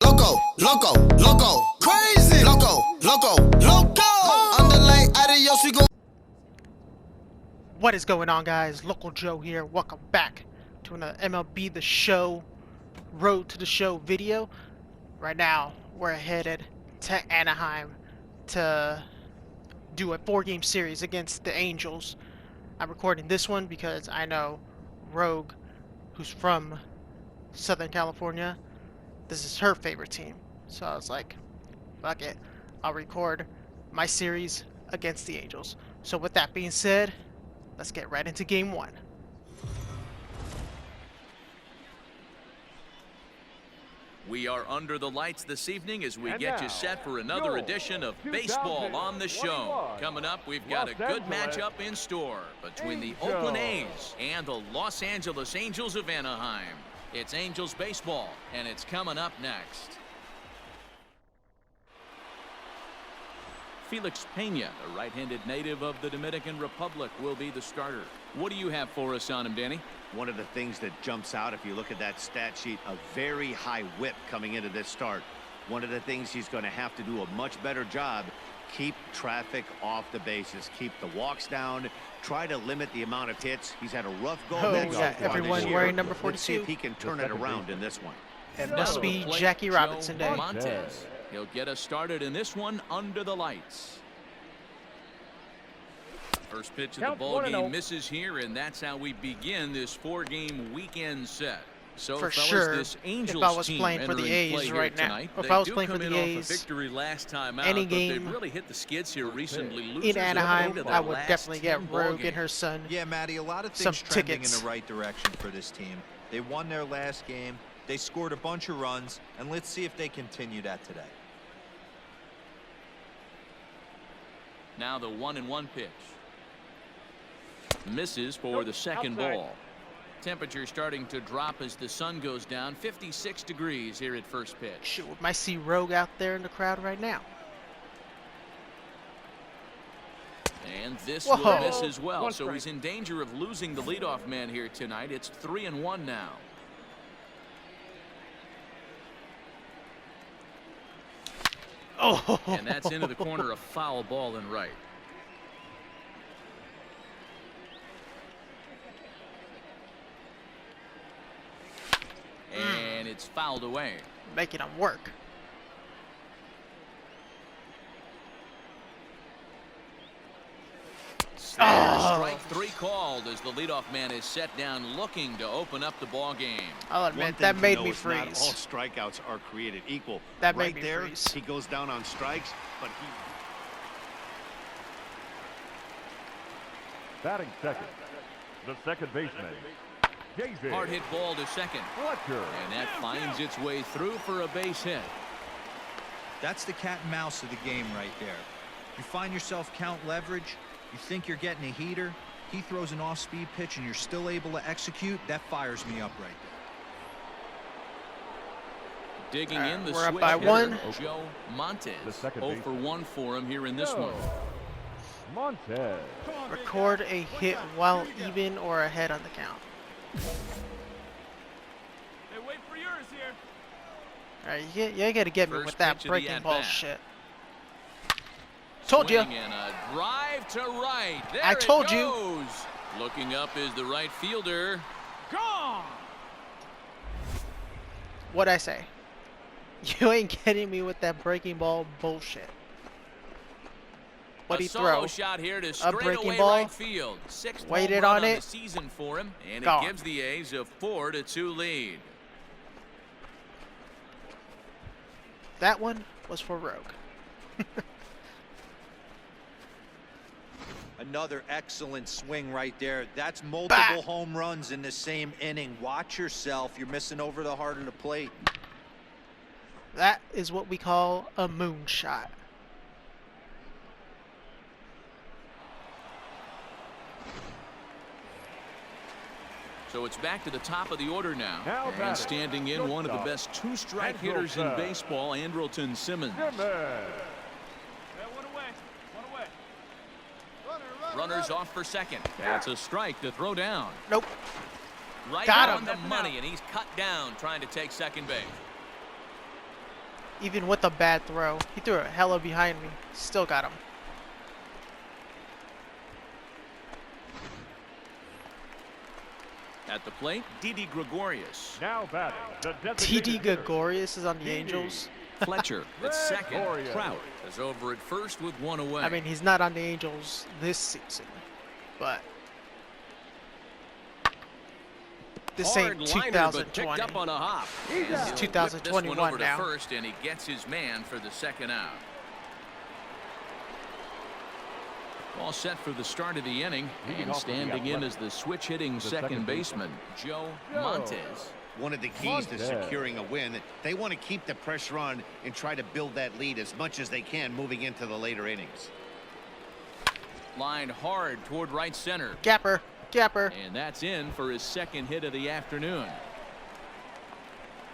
Loco, crazy. Loco. Underlay, adios, we go. What is going on, guys? Local Joe here. Welcome back to another MLB The Show Road to the Show video. Right now, we're headed to Anaheim to do a 4-game series against the Angels. I'm recording this one because I know Rogue, who's from Southern California, this is her favorite team. So I was like, fuck it, I'll record my series against the Angels. So with that being said, let's get right into game 1. We are under the lights this evening as we get you set for another edition of Baseball on the Show. Coming up, we've got a good matchup in store between the Oakland A's and the Los Angeles Angels of Anaheim. It's Angels baseball, and it's coming up next. Felix Pena, a right-handed native of the Dominican Republic, will be the starter. What do you have for us on him, Danny? One of the things that jumps out if you look at that stat sheet, a very high whip coming into this start. One of the things he's going to have to do a much better job, keep traffic off the bases, keep the walks down, try to limit the amount of hits. He's had a rough go. Everyone wearing number 42. Let's see if he can turn it around in this one. It must be Jackie Robinson Day. Montez. He'll get us started in this one under the lights. First pitch of the ball game misses here, and that's how we begin this 4-game weekend set. So, for fellas, sure, this Angels if I was team playing for the A's right now, if I was playing for the A's, victory last time out, any but game they really hit the skids here recently. In Anaheim, I would definitely get Rogue and her son. Yeah, Maddie, a lot of things trending in the right direction for this team. They won their last game, they scored a bunch of runs, and let's see if they continue that today. Now the 1-1 pitch. Misses for the second ball. Temperature starting to drop as the sun goes down. 56 degrees here at first pitch. Shoot, we might see Rogue out there in the crowd right now. And this will miss as well. So he's in danger of losing the leadoff man here tonight. It's 3-1 now. Oh, and that's into the corner, a foul ball and right. And it's fouled away. Making him work. Strike 3 called as the leadoff man is set down looking to open up the ball game. I'll admit, that made me freeze. Not all strikeouts are created equal. That right made me there, freeze. he goes down on strikes, but he... Batting second, the second baseman, David. Hard hit ball to second. And that finds its way through for a base hit. That's the cat and mouse of the game right there. You find yourself count leverage, you think you're getting a heater, he throws an off-speed pitch and you're still able to execute, that fires me up right there. Digging in the we're switch up by 1. Joe Montez. 0 for 1 for him here in this one. Montez. Record a hit while even or ahead on the count. Hey, wait for yours here. Alright, you gotta get me First with that pitch of the breaking ball at-bat. shit. Told you. And a drive to right. There I told it you. goes. Looking up is the right fielder. Gone. What'd I say? You ain't getting me with that breaking ball bullshit. What'd he throw? Solo shot here to A breaking straightaway ball? right field. 6th Waited home on run it. the season for him, and Gone. it gives the A's a 4-2 lead. That one was for Rogue. Another excellent swing right there. That's multiple home runs in the same inning. Watch yourself. You're missing over the heart of the plate. That is what we call a moonshot. So it's back to the top of the order now. And standing in one of the best 2-strike hitters in baseball, Andrelton Simmons. One away. Runners off for second. That's a strike to throw down. Nope. Right Got on him. the money, and he's cut down trying to take second base. Even with a bad throw, he threw it hella behind me. Still got him. At the plate, Didi Gregorius. Now batting, the TD designated hitter, Gregorius is on the TD. Angels. Fletcher at second. Gregorius. Trout is over at first with one away. I mean, he's not on the Angels this season, but this Hard ain't liner, but 2020. picked up on a hop. This is And he'll whip 2021 this one over now. to first, and he gets his man for the second out. All set for the start of the inning, and standing in as the switch-hitting second baseman, Joe Montes. One of the keys to securing a win, they want to keep the pressure on and try to build that lead as much as they can moving into the later innings. Lined hard toward right center. Gapper, Gapper. And that's in for his second hit of the afternoon.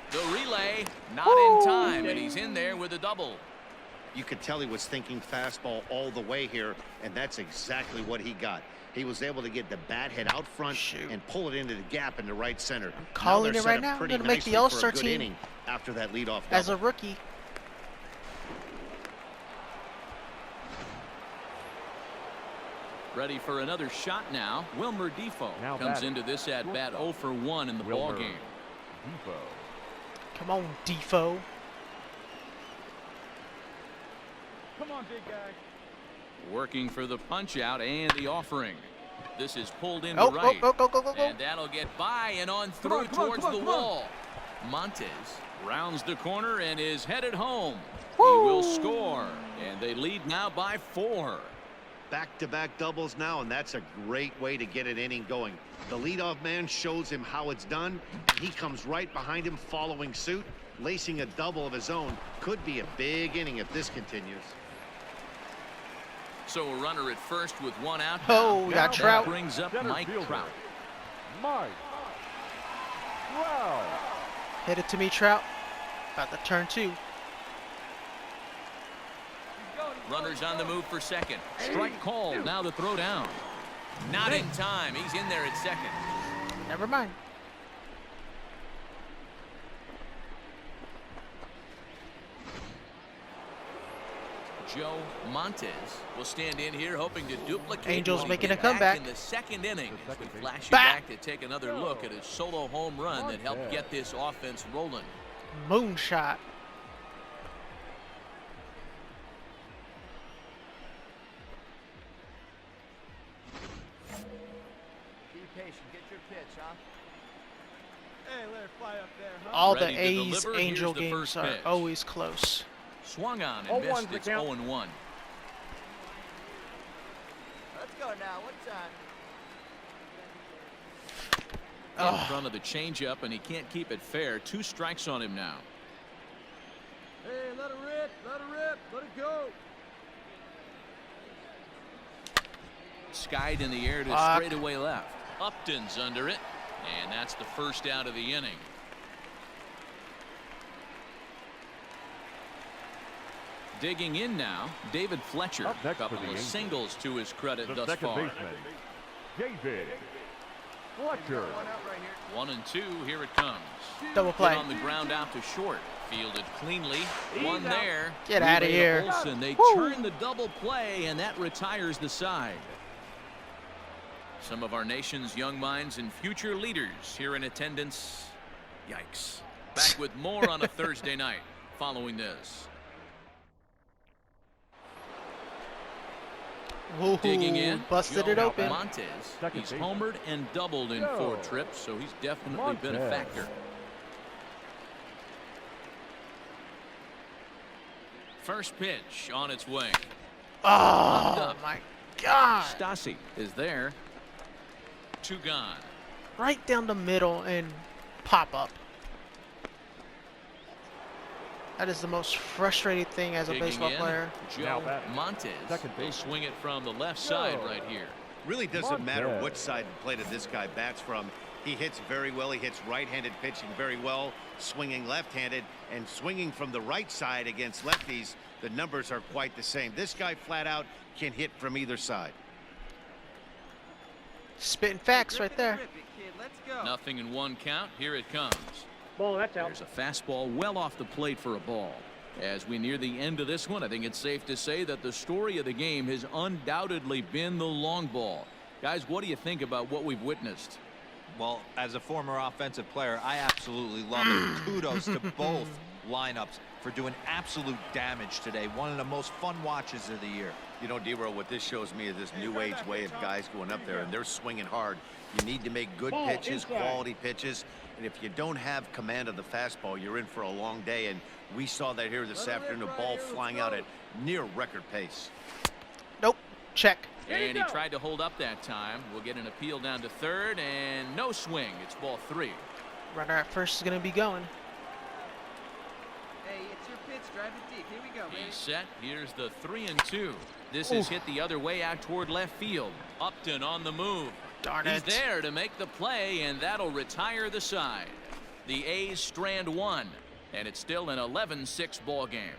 The relay, not in time, and he's in there with a double. You could tell he was thinking fastball all the way here, and that's exactly what he got. He was able to get the bat head out front and pull it into the gap in the right center. I'm calling they're it set right up now. I'm pretty going to make nicely the for a All-Star good team inning after that leadoff as a double. rookie. Ready for another shot now. Wilmer Defoe Now comes batting. into this at bat 0 for 1 in the ball Wilmer game. Defoe. Come on, Defoe. Come on, big guy. Working for the punch out and the offering. This is pulled into Oh, right. go, go, go, go, go. And that'll get by and on through towards the wall. Montes rounds the corner and is headed home. Woo! He will score. And they lead now by 4. Back-to-back doubles now, and that's a great way to get an inning going. The leadoff man shows him how it's done. He comes right behind him following suit, lacing a double of his own. Could be a big inning if this continues. So a runner at first with one out. Oh, we got That Trout. brings up Center Mike fielder, Trout. Mike Trout. Hit it to me, Trout. About to turn 2. Runners on the move for second. Strike called. Now the throw down. Not in time. He's in there at second. Never mind. Joe Montes will stand in here hoping to duplicate Angels what he making did a comeback. back in the second inning. As we flash you Back. back to take another look at his solo home run that helped get this offense rolling. Moonshot. Be patient. Get your pitch, huh? Hey, let her fly up there, huh? All the Ready to A's deliver. Angel Here's the games first are pitch. always close. Swung on and missed. It's 0-1. Let's go now. What's on? In front of the changeup, and he can't keep it fair. 2 strikes on him now. Hey, let her rip. Let her rip. Let it go. Skied in the air to Fuck. straightaway left. Upton's under it, and that's the first out of the inning. Digging in now, David Fletcher. Up next for Couple the of Angels, singles to his credit The thus second far. baseman, David Fletcher. One out right here. 1 and 2. Here it comes. Double Hit play. on the ground out to short. Fielded cleanly. One there. Get outta Relay to here. Olsen. They Woo. turn the double play, and that retires the side. Some of our nation's young minds and future leaders here in attendance. Yikes. Back with more on a Thursday night following this. Woohoo, Digging in. busted Joe it open. Montes. Second He's baseman. homered and doubled in Joe 4 trips, so he's definitely been a Montes. factor. First pitch on its way. Oh my God! Stasi is there. 2 gone. Right down the middle and pop up. That is the most frustrating thing as a Digging baseball in, player. Now Joe batting. Montes Second will base. swing it from the left side Joe. right here. Really doesn't matter Montes. which side of the plate this guy bats from. He hits very well. He hits right-handed pitching very well, swinging left-handed, and swinging from the right side against lefties. The numbers are quite the same. This guy flat out can hit from either side. Spitting facts right there. Rip it, kid. Let's go. Nothing in 1 count. Here it comes. Ball, that's out. There's a fastball well off the plate for a ball. As we near the end of this one, I think it's safe to say that the story of the game has undoubtedly been the long ball. Guys, what do you think about what we've witnessed? Well, as a former offensive player, I absolutely love it. Kudos to both lineups for doing absolute damage today. One of the most fun watches of the year. You know, D-Roll, what this shows me is this new age way of guys going up there and they're swinging hard. You need to make good pitches, quality pitches. And if you don't have command of the fastball, you're in for a long day. And we saw that here this afternoon, a ball flying out at near record pace. Nope. Check. And he tried to hold up that time. We'll get an appeal down to third, and no swing. It's ball 3. Runner at first is going to be going. Hey, it's your pitch. Drive it deep. Here we go, baby. He's set. Here's the 3-2. This is hit the other way out toward left field. Upton on the move. Darn He's it. there to make the play, and that'll retire the side. The A's strand 1, and it's still an 11-6 ball game.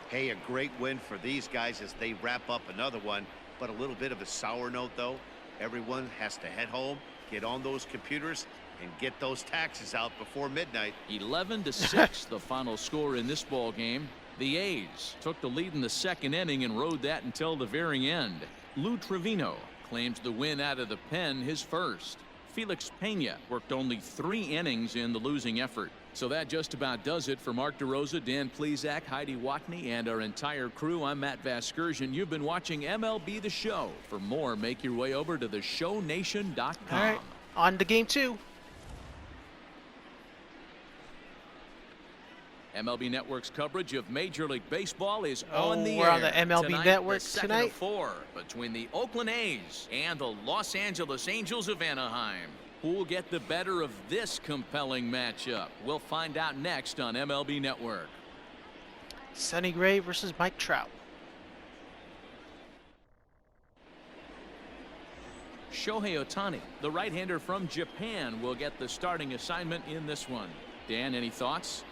Hey, a great win for these guys as they wrap up another one, but a little bit of a sour note, though. Everyone has to head home, get on those computers, and get those taxes out before midnight. 11-6, the final score in this ball game. The A's took the lead in the second inning and rode that until the very end. Lou Trevino claims the win out of the pen, his first. Felix Pena worked only 3 innings in the losing effort. So that just about does it for Mark DeRosa, Dan Plesac, Heidi Watney, and our entire crew. I'm Matt Vasgersian. You've been watching MLB The Show. For more, make your way over to theshownation.com. All right. On to game 2. MLB Network's coverage of Major League Baseball is on the we're air. on the MLB tonight, Network the second tonight. of 4 between the Oakland A's and the Los Angeles Angels of Anaheim. Who'll get the better of this compelling matchup? We'll find out next on MLB Network. Sonny Gray versus Mike Trout. Shohei Ohtani, the right-hander from Japan, will get the starting assignment in this one. Dan, any thoughts?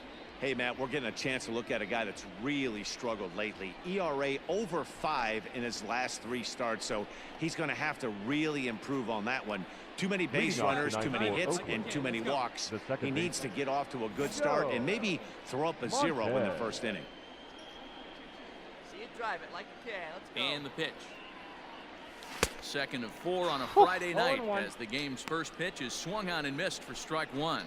Hey, Matt, we're getting a chance to look at a guy that's really struggled lately. ERA over 5 in his last 3 starts, so he's going to have to really improve on that one. Too many base runners, too many hits, and too many walks. He needs to get off to a good start and maybe throw up a 0 in the first inning. See it, drive it like you can. Let's go. And the pitch. Second of 4 on a Friday night as the game's first pitch is swung on and missed for strike 1.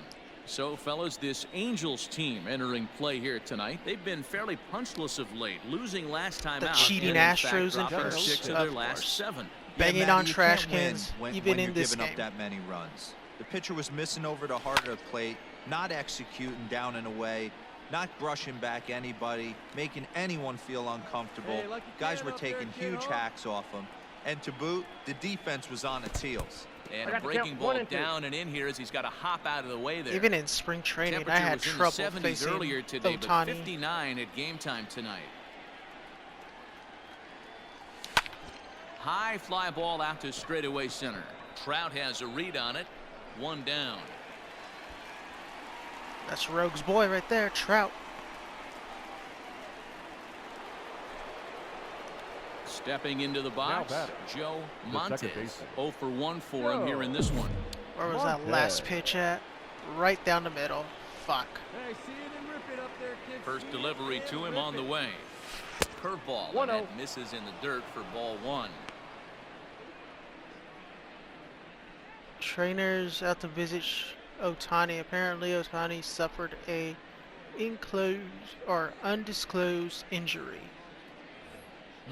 So, fellas, this Angels team entering play here tonight. They've been fairly punchless of late, losing last time The out. cheating and Astros in fact, in dropping first, 6 of their last 7. Banging Matty, on you trash can't win cans, when even you're in this giving game. up that many runs. The pitcher was missing over the heart of the plate, not executing down and away, not brushing back anybody, making anyone feel uncomfortable. Hey, like you Guys can were up there, taking kiddo. huge hacks off him. And to boot, the defense was on its heels. And a breaking ball down and in here as he's got to hop out of the way there. Even in spring training, I Temperature had was in trouble the 70s facing earlier today, but Ohtani. 59 at game time tonight. High fly ball out to straightaway center. Trout has a read on it. 1 down. That's Rogue's boy right there, Trout. Stepping into the box, batting, Joe the Montes. second baseman. 0 for 1 for him here in this one. Where was that last pitch at? Right down the middle. Fuck. Hey, see it and rip it up there, kid. First See it delivery and to him rip on the it. way. Curveball, and 1-0. that misses in the dirt for ball 1. Trainers out to visit Ohtani. Apparently, Ohtani suffered a undisclosed injury.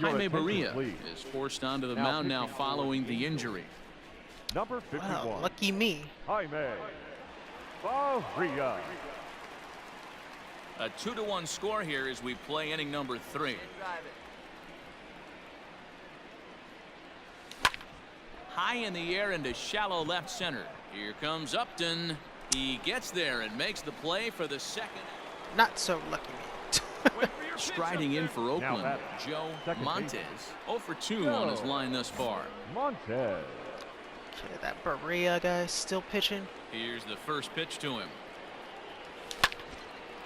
Your Jaime attention, Barria please. is forced onto the Now mound now pitching for following the Angels. injury. Number 51. Wow, lucky me. Jaime Barria. A 2-1 score here as we play inning number 3. Drive it. High in the air into shallow left center. Here comes Upton. He gets there and makes the play for the second. Not so lucky me. Striding in for Oakland, batting, Joe second Montes. baseman. 0 for 2 on his line thus far. Montes. Okay, that Barria guy still pitching. Here's the first pitch to him.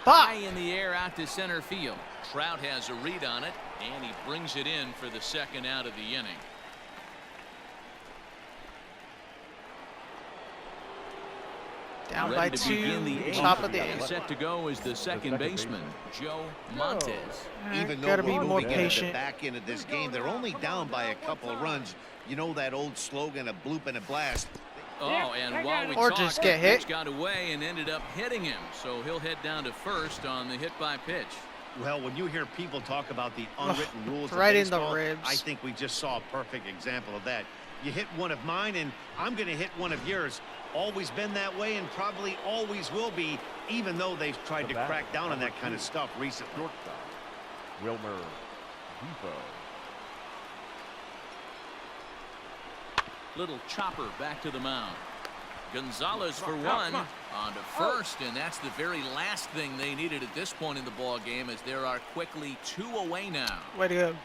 Fuck! High in the air out to center field. Trout has a read on it, and he brings it in for the second out of the inning. Down by Ready to 2, begin the eighth. top of the And 8th. set to go is the second baseman, Joe Montes. Even though Gotta we're be more moving into the patient. back end of this game, they're only down by a couple of runs. You know that old slogan, a bloop and a blast. Oh, and while we Or talk, just get the pitch hit. got away and ended up hitting him. So he'll head down to first on the hit by pitch. Well, when you hear people talk about the unwritten rules of right in the baseball, ribs. I think we just saw a perfect example of that. You hit one of mine, and I'm going to hit one of yours. Always been that way, and probably always will be, even though they've tried to crack down on that kind of stuff recently. Shortstop, Wilmer Defoe. Little chopper back to the mound. Gonzalez for one. On to first, and that's the very last thing they needed at this point in the ball game, as there are quickly 2 away now. Way to go,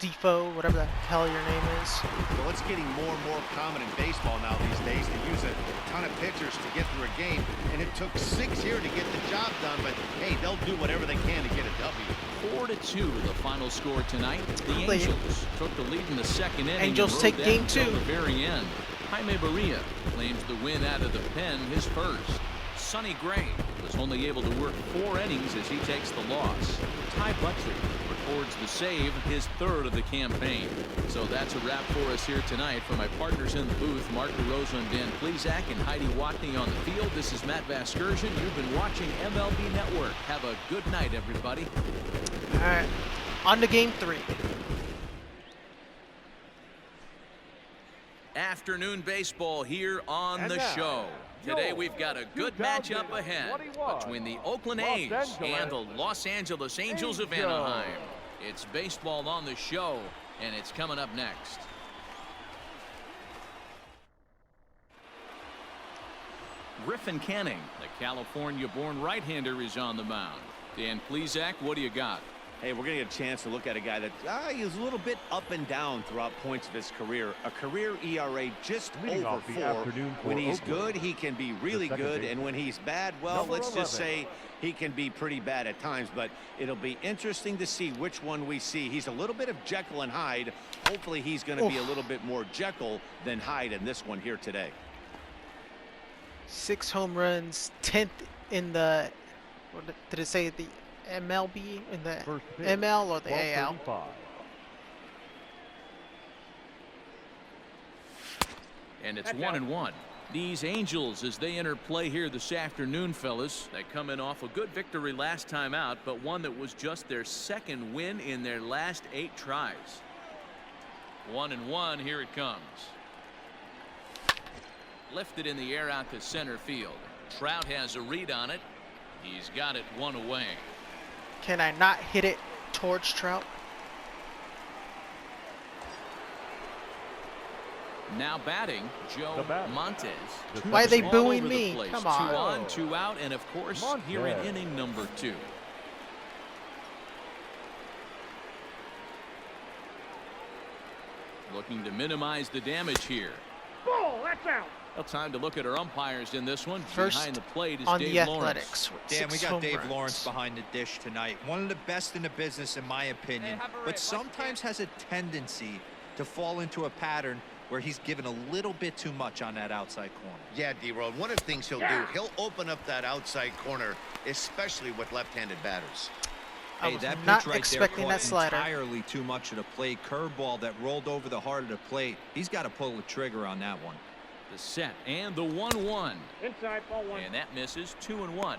Defoe, whatever the hell your name is. Well, it's getting more and more common in baseball now these days to use a ton of pitchers to get through a game, and it took 6 here to get the job done, but hey, they'll do whatever they can to get a W. 4-2 the final score tonight. The Angels took the lead in the second inning. Angels and take rode game that until 2. the very end. Jaime Barria claims the win out of the pen, his first. Sonny Gray was only able to work 4 innings as he takes the loss. Ty Buttrey records the save, his 3rd of the campaign. So that's a wrap for us here tonight. For my partners in the booth, Mark DeRosa and Dan Plesac, and Heidi Watney on the field, this is Matt Vasgersian. You've been watching MLB Network. Have a good night, everybody. All right, on to game 3. Afternoon baseball here on the show. Today we've got a good matchup ahead between the Oakland A's and the Los Angeles Angels of Anaheim. It's baseball on the show, and it's coming up next. Griffin Canning, the California-born right-hander, is on the mound. Dan Plesac, what do you got? Hey, we're going to get a chance to look at a guy that is a little bit up and down throughout points of his career. A career ERA just Leading over off the 4. afternoon for When he's Oakland, good, he can be really the second good. baseman, And when he's bad, well, number let's just 11. say he can be pretty bad at times. But it'll be interesting to see which one we see. He's a little bit of Jekyll and Hyde. Hopefully he's going to be a little bit more Jekyll than Hyde in this one here today. 6 home runs, 10th in the, what did it say, the MLB, in the First pitch, ML or the AL? 12:35. And it's 1-1. These Angels, as they enter play here this afternoon, fellas, they come in off a good victory last time out, but one that was just their 2nd win in their last 8 tries. 1-1, here it comes. Lifted in the air out to center field. Trout has a read on it. He's got it 1 away. Can I not hit it towards Trout? Now batting, Joe Montes. Why are they All booing over the me? place. Come 2 on. on, 2 out, and of course, here in inning number 2. Looking to minimize the damage here. Ball, that's out. Well, time to look at our umpires in this one. First Behind the plate is on Dave the Lawrence. Athletics. with Dan, we 6 got home Dave runs. Lawrence behind the dish tonight. One of the best in the business, in my opinion, but sometimes has a tendency to fall into a pattern where he's given a little bit too much on that outside corner. Yeah, D-Road, one of the things he'll do, he'll open up that outside corner, especially with left-handed batters. I Hey, was that not pitch right there expecting caught that slider. entirely too much of the plate. Curveball that rolled over the heart of the plate. He's got to pull the trigger on that one. The set and the 1-1. Inside, ball 1. And that misses. 2-1.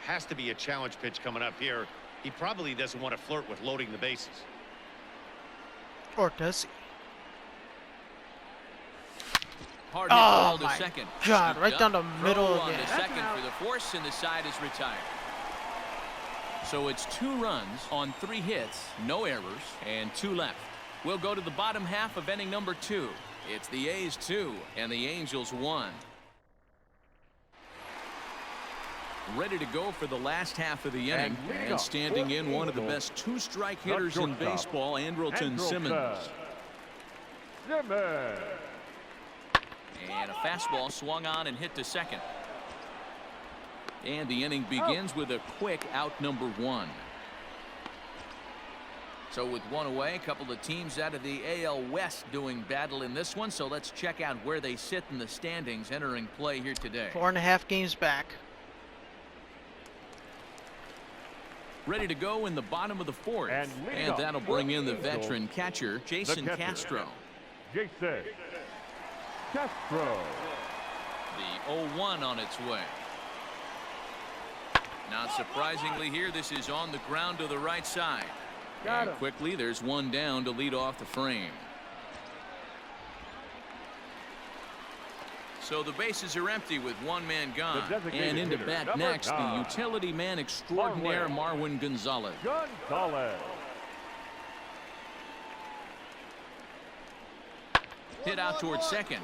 Has to be a challenge pitch coming up here. He probably doesn't want to flirt with loading the bases. Or does he? Hard hit Oh ball to my second. God, Scooped right up. down the middle Throw of on it. the second for the force, and the side is retired. So it's 2 runs on 3 hits, no errors, and 2 left. We'll go to the bottom half of inning number 2. It's the A's 2 and the Angels 1. Ready to go for the last half of the inning, and standing in one of the best 2-strike hitters in baseball, Andrelton Simmons. And a fastball swung on and hit to second. And the inning begins with a quick out number 1. So with one away, a couple of teams out of the AL West doing battle in this one. So let's check out where they sit in the standings entering play here today. 4.5 games back. Ready to go in the bottom of the fourth. And that'll bring in the veteran catcher, Jason Castro. Jason Castro. The 0-1 on its way. Not surprisingly here, this is on the ground to the right side. And quickly, there's one down to lead off the frame. So the bases are empty with one man gone. And into bat next, the utility man extraordinaire, Marwin Gonzalez. Hit out towards second.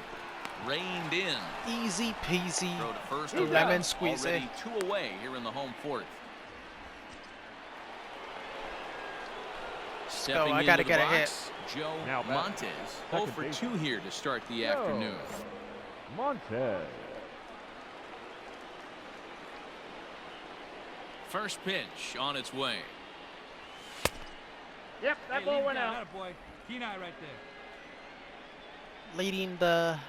Reined in. Easy peasy. Throw to first. Lemon squeeze. Already 2 away here in the home fourth. Stepping I gotta into get the a hit. box, Joe Montes. 0 for 2 here to start the afternoon. Montes. First pitch on its way. Yep, that ball went out. Boy. Kenai right there. Leading the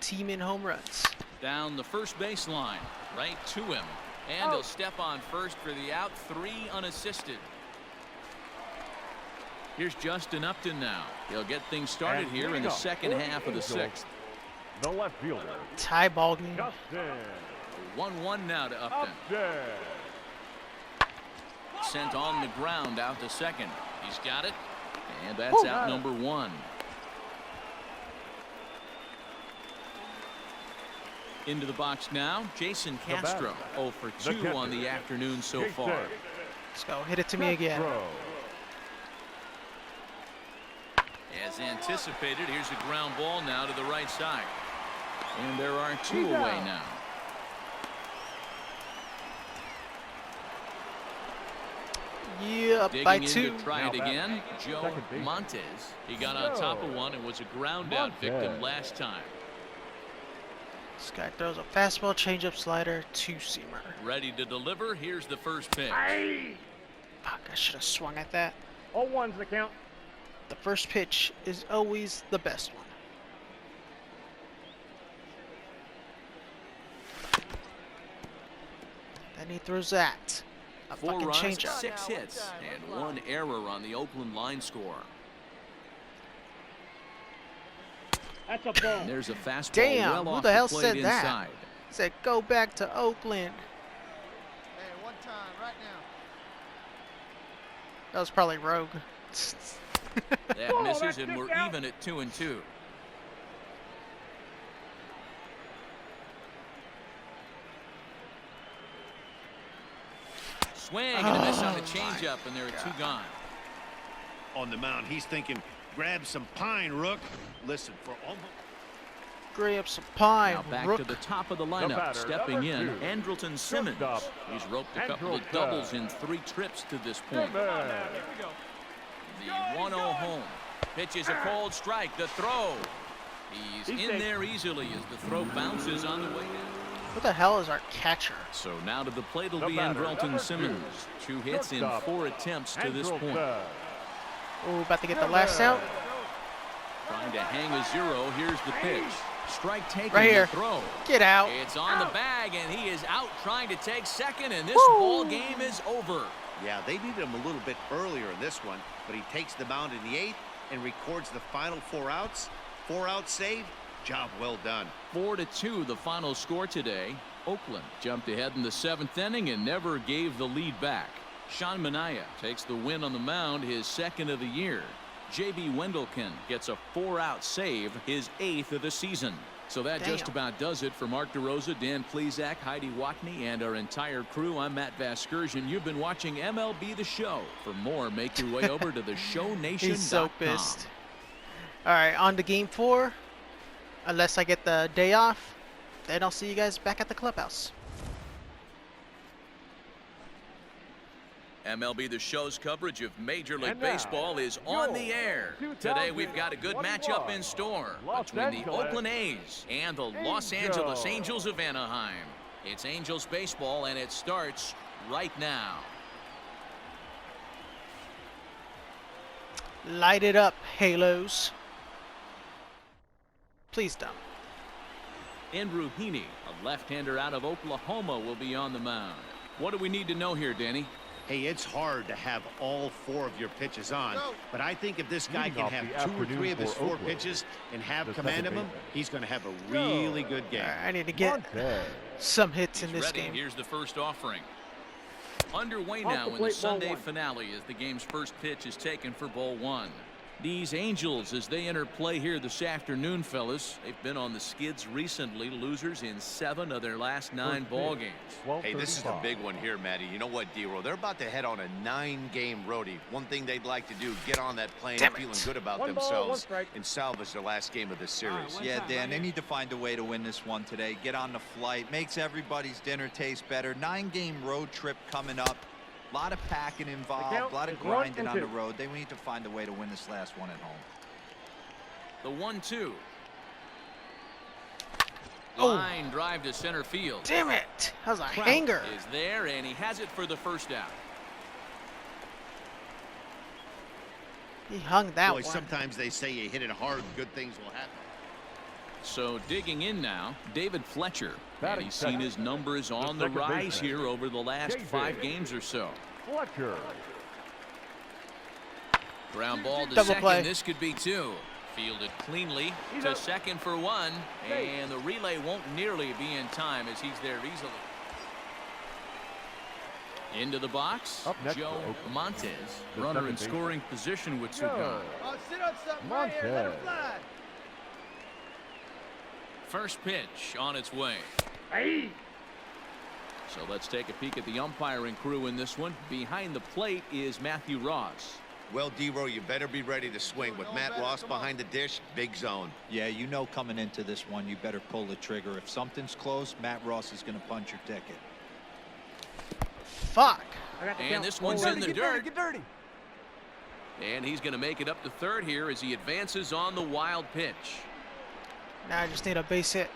team in home runs. Down the first baseline, right to him. And he'll step on first for the out, 3 unassisted. Here's Justin Upton now. He'll get things started here in the second half of the 6th. The left fielder. Tie ball game. 1-1 now to Upton. Sent on the ground out to second. He's got it. And that's out number 1. Into the box now, Jason Castro. 0 for 2 on the afternoon so far. Let's go. Hit it to me again. As anticipated, here's a ground ball now to the right side. And there are 2 away now. Yeah, Digging by in 2. to try it again, Joe Montes. He got on top of one and was a ground out victim last time. This guy throws a fastball, changeup, slider, 2-seamer. Ready to deliver. Here's the first pitch. Fuck, I should have swung at that. 0-1's the count. The first pitch is always the best one. Then he throws that. A 4 fucking runs, changeup. 6 hits, and 1 error on the Oakland line score. That's a ball. And there's a fastball Damn, well who off the hell plate said inside. that? Said go back to Oakland. Hey, one time, right now. That was probably Rogue. That misses, and we're even at 2-2. Swing and a miss on the changeup, and there are 2 gone. On the mound, he's thinking, grab some pine, Rook. Listen, for almost... Grab some pine, Now back Rook. to the top of the lineup, batter, stepping in, number 2. Andrelton Simmons. He's roped a couple of doubles in 3 trips to this point. The 1-0 home. Pitches a cold strike. The throw. He's in there easily as the throw bounces on the way down. Who the hell is our catcher? So now to the plate will The be batter, Andrelton number 2. Simmons. 2 hits in 4 attempts to this point. Oh, about to get the last out. Trying to hang a 0. Here's the pitch. Strike taken. Right here. The throw. Get out. It's on the bag, and he is out trying to take second, and this ball game is over. Yeah, they needed him a little bit earlier in this one, but he takes the mound in the 8th and records the final 4 outs. 4 out save. Job well done. 4-2 the final score today. Oakland jumped ahead in the 7th inning and never gave the lead back. Sean Manaea takes the win on the mound, his 2nd of the year. J.B. Wendelken gets a 4-out save, his 8th of the season. So that just about does it for Mark DeRosa, Dan Plesac, Heidi Watney, and our entire crew. I'm Matt Vasgersian. You've been watching MLB The Show. For more, make your way over to theshownation.com. He's so pissed. All right, on to game 4. Unless I get the day off, then I'll see you guys back at the clubhouse. MLB The Show's coverage of Major League Baseball is on the air. Today we've got a good matchup in store between the Oakland A's and the Los Angeles Angels of Anaheim. It's Angels baseball, and it starts right now. Light it up, Halos. Please don't. Andrew Heaney, a left-hander out of Oklahoma, will be on the mound. What do we need to know here, Danny? Hey, it's hard to have all 4 of your pitches on, but I think if this guy can have 2 or 3 of his 4 pitches and have command of them, he's going to have a really good game. I need to get some hits in this ready. game. Here's the first offering. Underway now in the Sunday finale as the game's first pitch is taken for ball 1. These Angels, as they enter play here this afternoon, fellas, they've been on the skids recently, losers in 7 of their last 9 ball games. Hey, this is the big one here, Matty. You know what, D-Roll? They're about to head on a 9-game roadie. One thing they'd like to do, get on that plane feeling good about themselves and salvage their last game of this series. Yeah, Dan, they need to find a way to win this one today. Get on the flight, makes everybody's dinner taste better. 9-game road trip coming up. A lot of packing involved, a lot of grinding on the road. They need to find a way to win this last one at home. The 1-2. Oh. Line drive to center field. Damn it! That was a Trout hanger. is there, and he has it for the first out. He hung that Boy, one. sometimes they say you hit it hard, good things will happen. So digging in now, David Fletcher. And Batting he's seen his numbers on the rise here over the last 5 games or so. Fletcher. Ground ball to Double second. play. This could be 2. Fielded cleanly to second for 1. And the relay won't nearly be in time as he's there easily. Into the box, Up next Joe for Oakland, Montez. the Runner in second scoring position with 2 gone. Oh, sit on something right here. Let him fly. First pitch on its way. So let's take a peek at the umpiring crew in this one. Behind the plate is Matthew Ross. Well, D-Roll, you better be ready to swing. With Matt Ross behind the dish, big zone. Yeah, you know coming into this one, you better pull the trigger. If something's close, Matt Ross is going to punch your ticket. Fuck. And this one's in the dirt. Get dirty. And he's going to make it up to third here as he advances on the wild pitch. Now I just need a base hit.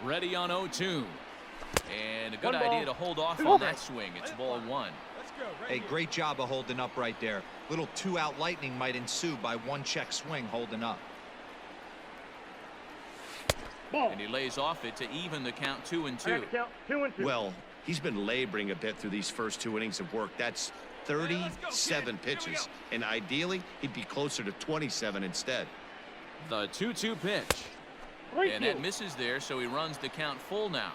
Ready on 0-2. And a good idea to hold off on that swing. It's ball 1. Let's go. Right Hey, here. great job of holding up right there. Little 2-out lightning might ensue by 1-check swing holding up. And he lays off it to even the count 2-2. Well, he's been laboring a bit through these first 2 innings of work. That's 37 pitches. And ideally, he'd be closer to 27 instead. The 2-2 pitch. And that misses there, so he runs the count full now.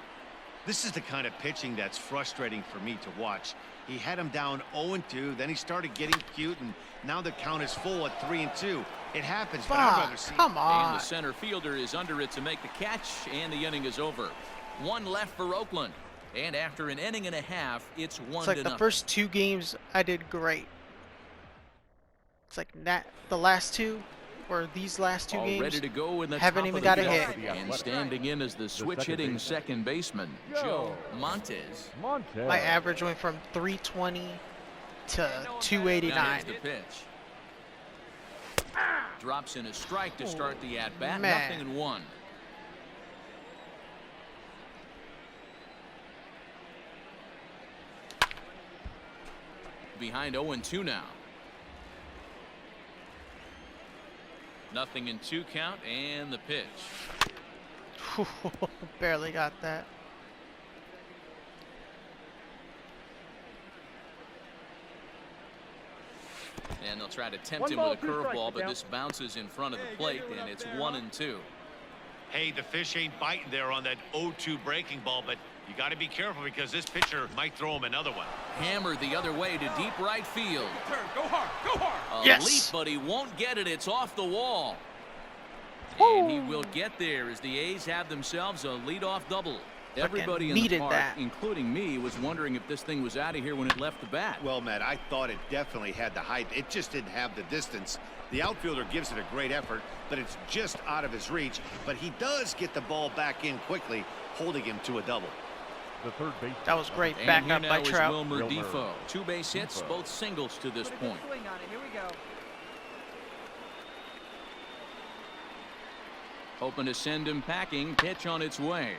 This is the kind of pitching that's frustrating for me to watch. He had him down 0-2, then he started getting cute, and now the count is full at 3-2. It happens, but I'd rather see. Come on. And the center fielder is under it to make the catch, and the inning is over. 1 left for Oakland. And after an inning and a half, it's 1-0. It's like the first 2 games I did great. It's like that the last 2 or these last 2 All games ready to go in the haven't top even of got the a fifth. hit. And standing in as the switch-hitting second baseman, Joe Montez. My average went from 320 to Now 289. here's the pitch. Drops in a strike to start the at-bat. Man. 0-1. Behind 0-2 now. 0-2 count, and the pitch. Barely got that. And they'll try to tempt him with a curveball, but this bounces in front of the plate, and it's 1-2. Hey, the fish ain't biting there on that 0-2 breaking ball, but you got to be careful because this pitcher might throw him another one. Hammered the other way to deep right field. Turn. Go hard. Go hard. A Yes. leap, but he won't get it. It's off the wall. And he will get there as the A's have themselves a leadoff double. Everybody in the needed park, that. including me, was wondering if this thing was out of here when it left the bat. Well, Matt, I thought it definitely had the height. It just didn't have the distance. The outfielder gives it a great effort, but it's just out of his reach. But he does get the ball back in quickly, holding him to a double. The third base. That was great. And Back here up now by is Trout. Wilmer Wilmer Defoe. 2 base hits, Defoe. both singles to this Put a good point. swing on it. Here we go. Hoping to send him packing. Pitch on its way.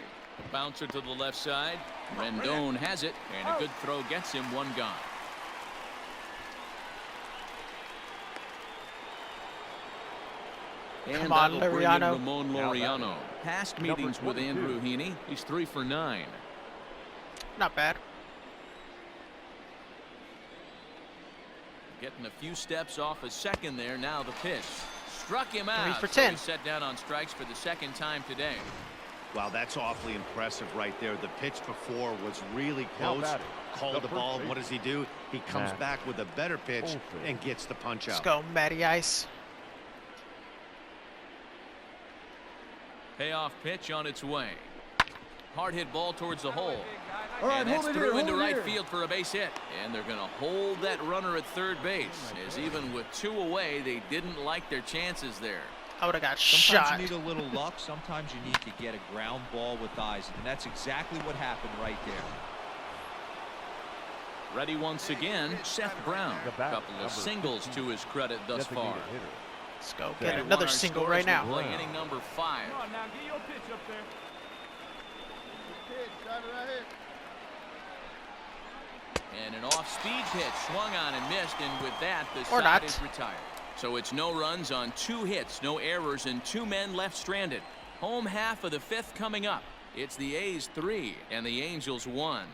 Bouncer to the left side. Rendon has it, and a good throw gets him one gone. And Come on, that'll bring in Laureano. Ramon Laureano. Past meetings with Andrew Heaney. He's 3 for 9. Not bad. Getting a few steps off a second there. Now the pitch. Struck him out. 3 for So 10. he's set down on strikes for the second time today. Wow, that's awfully impressive right there. The pitch before was really close. Called the ball. What does he do? He comes back with a better pitch and gets the punch Let's out. go, Matty Ice. Payoff pitch on its way. Hard hit ball towards the hole. All right, And that's hold it through here, into hold it right here. field for a base hit. And they're going to hold that runner at third base. As even with 2 away, they didn't like their chances there. I would have got Sometimes shot. you need a little luck. Sometimes you need to get a ground ball with eyes. And that's exactly what happened right there. Ready once again, Seth Brown. The A bat, couple of number singles 15, to his credit thus far. designated hitter. Let's go We get won another our single scores. right We now. play inning number 5. Come on now, get your pitch up there. Pitch, drive it right here. And an off-speed pitch swung on and missed, and with that, the Or side not. is retired. So it's no runs on 2 hits, no errors, and 2 men left stranded. Home half of the 5th coming up. It's the A's 3 and the Angels 1.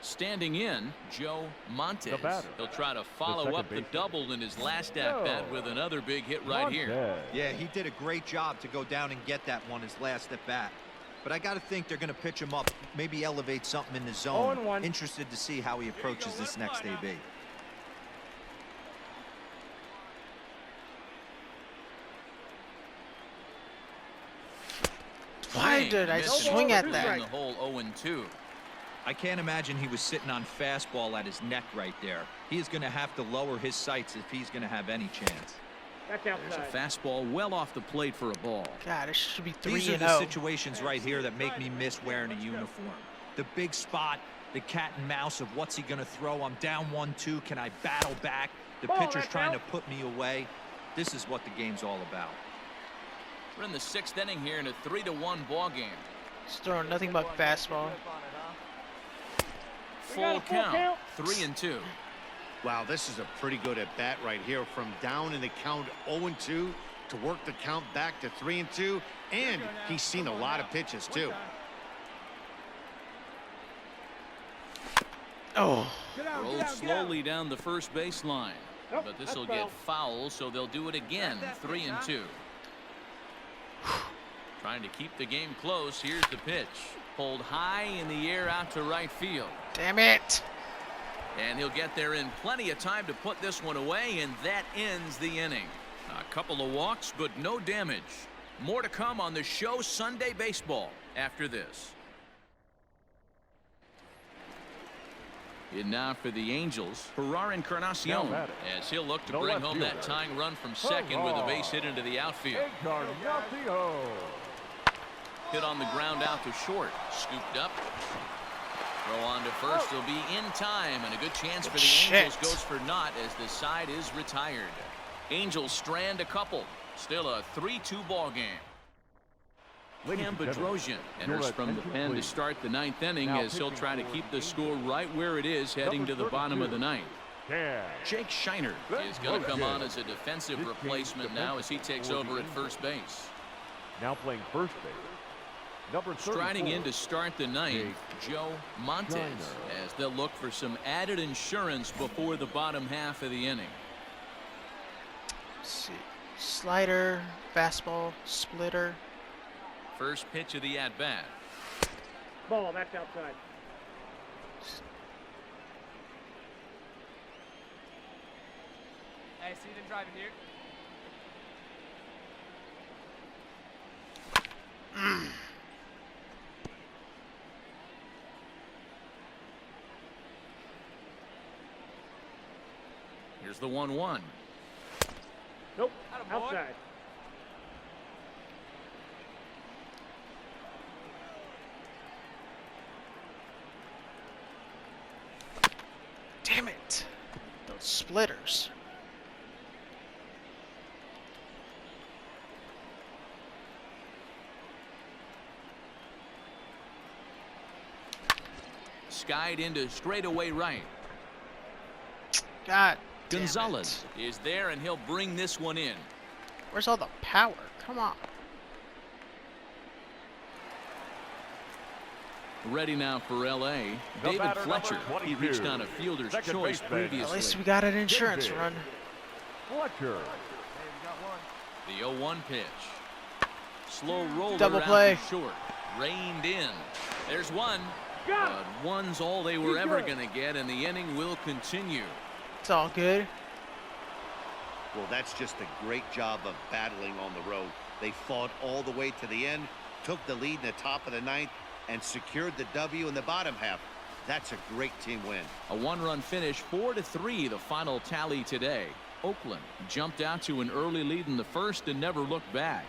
Standing in, Joe Montes. The batter. He'll try to follow second up the baseman. double in his last at-bat with another big hit right here. Montez. Yeah, he did a great job to go down and get that one his last at bat. But I got to think they're going to pitch him up, maybe elevate something in the zone. 0-1. Interested to see how he approaches this next AB. Why did I Missed swing and at that? in the hole 0-2. I can't imagine he was sitting on fastball at his neck right there. He is going to have to lower his sights if he's going to have any chance. There's a fastball well off the plate for a ball. God, it should be These are 3-0. the situations right here that make me miss wearing a uniform. The big spot, the cat and mouse of what's he going to throw. I'm down 1-2. Can I battle back? The pitcher's trying to put me away. This is what the game's all about. We're in the 6th inning here in a 3-1 ball game. Just throwing nothing but fastball. Full count, 3-2. Wow, this is a pretty good at bat right here. From down in the count 0-2 to work the count back to 3-2. And he's seen a lot of pitches too. Oh, Rolled slowly down the first baseline. But this will get foul, so they'll do it again. 3-2. Trying to keep the game close. Here's the pitch. Pulled high in the air out to right field. damn it. And he'll get there in plenty of time to put this one away, and that ends the inning. A couple of walks, but no damage. More to come on the show Sunday Baseball after this. And now for the Angels, Gerard Encarnacion, as he'll look to The bring left home that fielder. tying run from second with a base hit into the outfield. Encarnacion. Hit on the ground out to short. Scooped up. Throw on to first. He'll be in time, and a good chance for the Shit. Angels goes for naught as the side is retired. Angels strand a couple. Still a 3-2 ball game. Ladies Cam and gentlemen, Bedrosian enters your from the attention, pen to please. start the 9th inning Now as he'll pitching try to for keep the the score Angels, right where it is heading number to the bottom of the 32. 9th. Cam. Jake Shiner is going to come on as a defensive This replacement team's now as he takes defensive over at for the first base. Now playing first base. Number 34. Striding in to start the 9th, Jake Joe Montes, Shiner. as they'll look for some added insurance before the bottom half of the inning. Let's see. Slider, fastball, splitter. First pitch of the at-bat. Ball, that's outside. Hey, see them driving here? Here's the 1-1. Nope, Attaboy. outside. Damn it. Those splitters. skied into straightaway right. God damn Gonzalez it. is there, and he'll bring this one in. Where's all the power? Come on. Ready now for L.A. The David batter, Fletcher. number He 22. reached on a fielder's Second choice baseman. previously. At least we got an insurance David run. Fletcher. The 0-1 pitch. Slow roller Double out play. to short. Reined in. There's one. Got But it. one's all they were He's ever good. going to get, and the inning will continue. It's all good. Well, that's just a great job of battling on the road. They fought all the way to the end, took the lead in the top of the ninth, and secured the W in the bottom half. That's a great team win. A one-run finish, 4-3, the final tally today. Oakland jumped out to an early lead in the first and never looked back.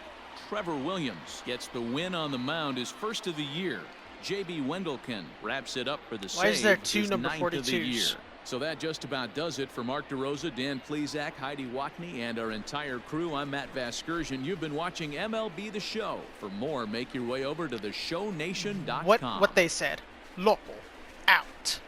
Trevor Williams gets the win on the mound, his first of the year. J.B. Wendelken wraps it up for the save. Why is there two his number ninth of the 42s? year. So that just about does it for Mark DeRosa, Dan Plesac, Heidi Watney, and our entire crew. I'm Matt Vasgersian. You've been watching MLB The Show. For more, make your way over to theshownation.com. What they said. Local. Out.